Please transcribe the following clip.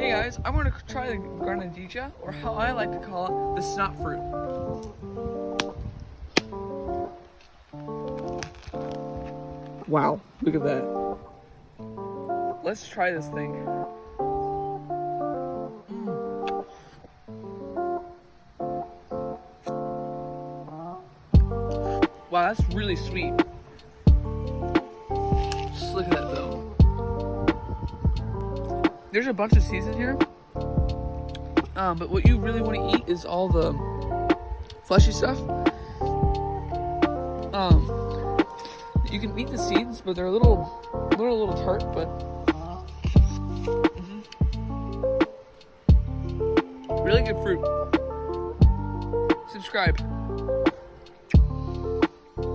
Hey guys, I'm gonna try the Granadilla, or how I like to call it, the snot fruit. Wow, look at that. Let's try this thing. Wow, that's really sweet. Just look at that though. There's a bunch of seeds in here. But what you really want to eat is all the fleshy stuff. You can eat the seeds, but they're a little tart, but really good fruit. Subscribe.